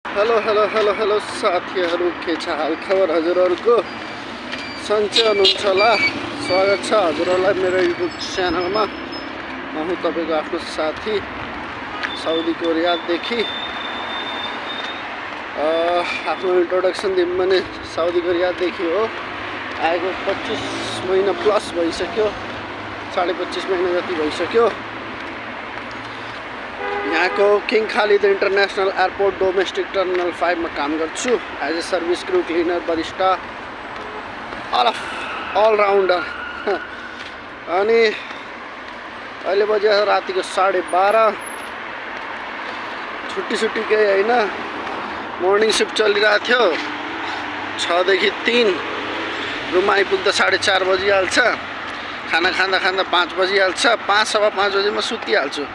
Hello hello hello hello साथीहरू, के छ हालखबर हजुरहरूको? सन्चै हुनुहुन्छ होला। स्वागत छ हजुरहरूलाई मेरो युट्युब च्यानलमा। म हुँ तपाईँको आफ्नो साथी साउदीको रियाददेखि। आफ्नो इन्ट्रोडक्सन दिउँ भने साउदीको रियाददेखि हो। आएको 25 महिना प्लस भइसक्यो, 25.5 महिना जति भइसक्यो। यहाँको King Khalid international airport domestic terminal 5 में काम गर्छु as a service crew, cleaner, barista, allrounder. अनि अहिले बजे रातिको 12:30। छुट्टी केही होइन, मर्निङ सिफ्ट चलिरहेको थियो। 6 देखि 3 रुममा आइपुग्दा 4:30 बजिहाल्छ। खाना खाँदा 5 बजिहाल्छ। 5:15 बजे म सुतिहाल्छु।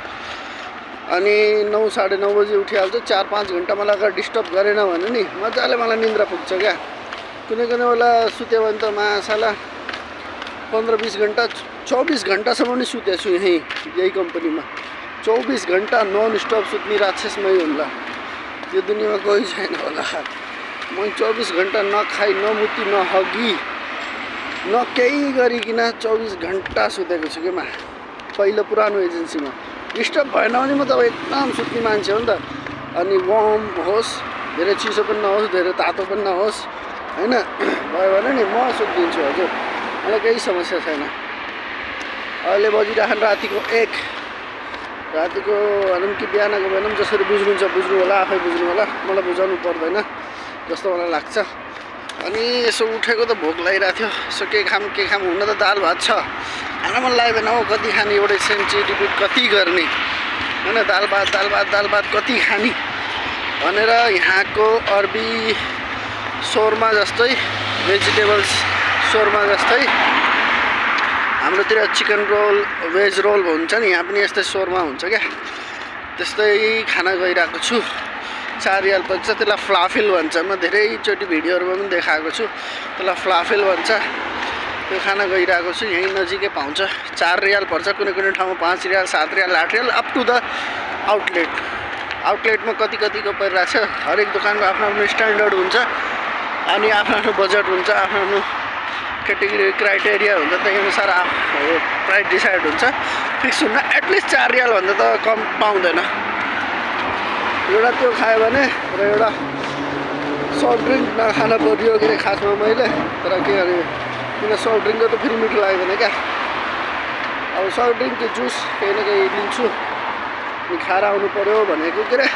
अनि 9 साढे 9 बजे उठिहाल्छु। 4-5 घन्टा मलाई अगर डिस्टर्ब गरेन भने नि मजाले मलाई निन्द्रा पुग्छ क्या। कुनै बेला सुत्यो भने त मासाला 15-20 घन्टा 24 घन्टासम्म नि सुतेको छु यही कम्पनीमा। 24 घन्टा नन स्टप सुत्ने राक्षसमै हुन्ला। यो दुनियाँमा कोही छैन होला। म 24 घन्टा नखाई नमुती नहगी न केही गरिकन 24 घन्टा सुतेको छु क्या। पहिलो पुरानो एजेन्सीमा डिस्टर्ब भएन भने म त एकदम सुत्ने मान्छे हो नि त। अनि वार्म होस्, धेरै चिसो पनि नहोस्, धेरै तातो पनि नहोस्, होइन भयो भने नि म सुत्दिन्छु हजुर। मलाई केही समस्या छैन। अहिले बजिराखन रातिको 1। रातिको भनौँ कि बिहानको भनौँ, जसरी बुझ्नुहुन्छ बुझ्नु होला, आफै बुझ्नु होला, मलाई बुझाउनु पर्दैन जस्तो मलाई लाग्छ। अनि यसो उठेको त भोक लागिरहेको थियो। यसो के खाम हुन त दाल भात छ, खान मन लाग्यो भने हो कति खाने, एउटै सेन्ची रिपिट कति गर्ने, होइन दाल भात कति खाने भनेर यहाँको अरबी शोरमा जस्तै, भेजिटेबल्स शोरमा जस्तै, हाम्रोतिर चिकन रोल, भेज रोल हुन्छ नि, यहाँ पनि यस्तै शोरमा हुन्छ क्या। त्यस्तै खाना गइरहेको छु। 4 रियाल पर्छ। त्यसलाई फ्लाफिल भन्छ। म धेरैचोटि भिडियोहरूमा पनि देखाएको छु। त्यसलाई फ्लाफिल भन्छ। त्यो खाना गइरहेको छु। यहीँ नजिकै पाउँछ। 4 रियाल पर्छ। कुनै ठाउँमा 5 riyal, 7 riyal, 8 riyal, up to the आउटलेटमा कतिको परिरहेको छ। हरेक दोकानको आफ्नो स्ट्यान्डर्ड हुन्छ अनि आफ्नो बजेट हुन्छ, आफ्नो क्याटेगोरी क्राइटेरिया हुन्छ। त्यही अनुसार प्राइस डिसाइड हुन्छ। फिक्स हुन्न। एटलिस्ट 4 रियालभन्दा त कम पाउँदैन। एउटा त्यो खायो भने र एउटा सफ्ट ड्रिङ्क नखान पर्यो कि खासमा मैले। तर के अरे किन सफ्ट ड्रिङ्कको त फेरि मिठो लाग्दैन क्या। अब सफ्ट ड्रिङ्क जुस केही न केही लिन्छु। खाएर आउनु पर्यो भनेको के अरे